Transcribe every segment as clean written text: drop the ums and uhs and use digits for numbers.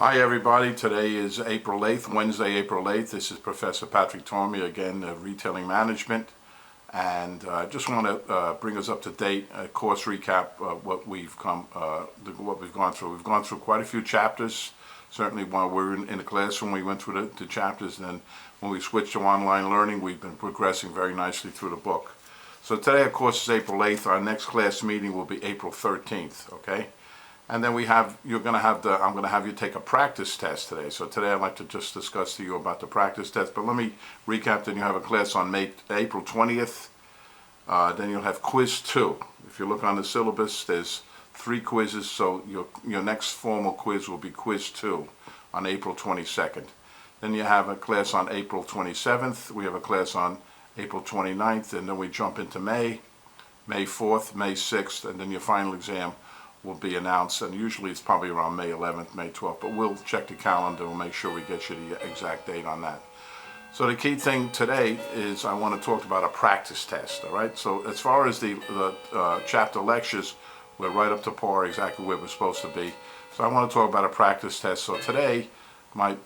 Hi everybody, today is April 8th, Wednesday, April 8th. This is Professor Patrick Tormey again of Retailing Management, and I just want to bring us up to date, a course recap what we've gone through. We've gone through quite a few chapters. Certainly while we were in the classroom we went through the chapters, and then when we switched to online learning we've been progressing very nicely through the book. So today of course is April 8th. Our next class meeting will be April 13th, okay? And then I'm going to have you take a practice test today. So today I'd like to just discuss to you about the practice test. But let me recap. Then you have a class on April 20th. Then you'll have quiz 2. If you look on the syllabus, there's 3 quizzes. So your next formal quiz will be quiz 2 on April 22nd. Then you have a class on April 27th. We have a class on April 29th. And then we jump into May 4th, May 6th, and then your final exam will be announced, and usually it's probably around May 11th, May 12th, but we'll check the calendar and we'll make sure we get you the exact date on that. So the key thing today is I want to talk about a practice test, all right? So as far as the chapter lectures, we're right up to par, exactly where we're supposed to be. So I want to talk about a practice test. So today,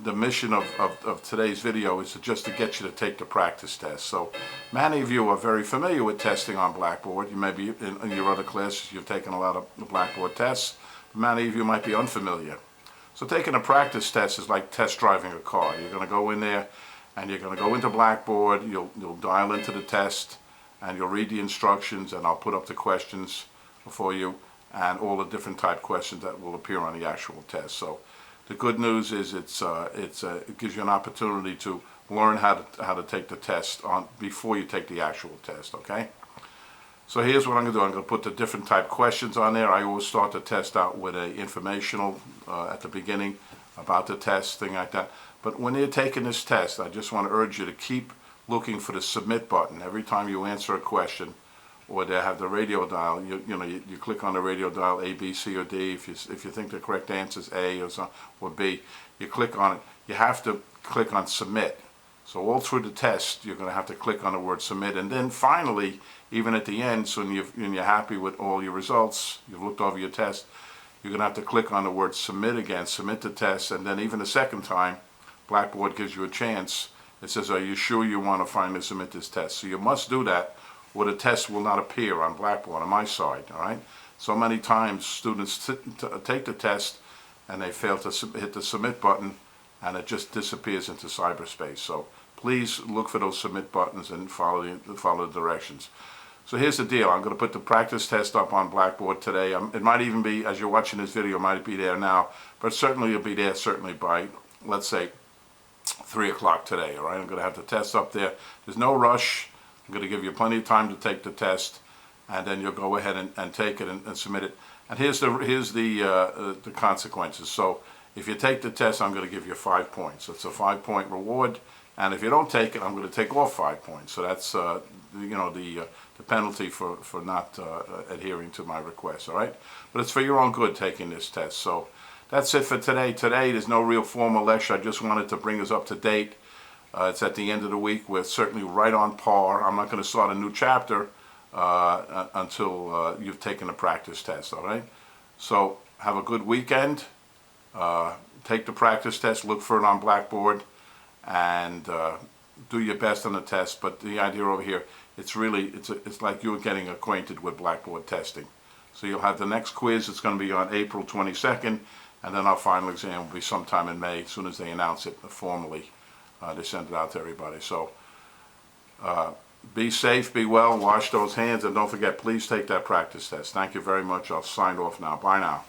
the mission of today's video is just to get you to take the practice test. So many of you are very familiar with testing on Blackboard. You may be in your other classes, you've taken a lot of the Blackboard tests. Many of you might be unfamiliar. So taking a practice test is like test driving a car. You're going to go in there and you're going to go into Blackboard, you'll dial into the test and you'll read the instructions, and I'll put up the questions for you and all the different type questions that will appear on the actual test. So the good news is it gives you an opportunity to learn how to take the test before you take the actual test, okay? So here's what I'm going to do. I'm going to put the different type questions on there. I always start the test out with an informational at the beginning about the test, thing like that. But when you're taking this test, I just want to urge you to keep looking for the submit button. Every time you answer a question, or they have the radio dial, you click on the radio dial A, B, C, or D. If you think the correct answer is A or B, you click on it. You have to click on submit. So all through the test, you're going to have to click on the word submit, and then finally, even at the end, so when you're happy with all your results, you've looked over your test, you're going to have to click on the word submit again, submit the test, and then even the second time, Blackboard gives you a chance. It says, are you sure you want to finally submit this test? So you must do that, or the test will not appear on Blackboard on my side, all right? So many times students take the test and they fail to hit the submit button, and it just disappears into cyberspace. So please look for those submit buttons and follow the directions. So here's the deal. I'm going to put the practice test up on Blackboard today. It might even be, as you're watching this video, it might be there now, but certainly it'll be there by, let's say, 3 o'clock today, all right? I'm going to have the test up there. There's no rush. I'm going to give you plenty of time to take the test, and then you'll go ahead and take it and submit it. And here's the consequences. So if you take the test, I'm going to give you 5 points. It's a 5-point reward, and if you don't take it, I'm going to take off 5 points. So that's the penalty for not adhering to my request. All right, but it's for your own good taking this test. So that's it for today. Today there's no real formal lecture. I just wanted to bring us up to date. It's at the end of the week. We're certainly right on par. I'm not going to start a new chapter until you've taken a practice test, all right? So have a good weekend. Take the practice test. Look for it on Blackboard, and do your best on the test. But the idea over here, it's like you're getting acquainted with Blackboard testing. So you'll have the next quiz. It's going to be on April 22nd, and then our final exam will be sometime in May, as soon as they announce it formally. They send it out to everybody. So be safe, be well, wash those hands, and don't forget, please take that practice test. Thank you very much. I'll sign off now. Bye now.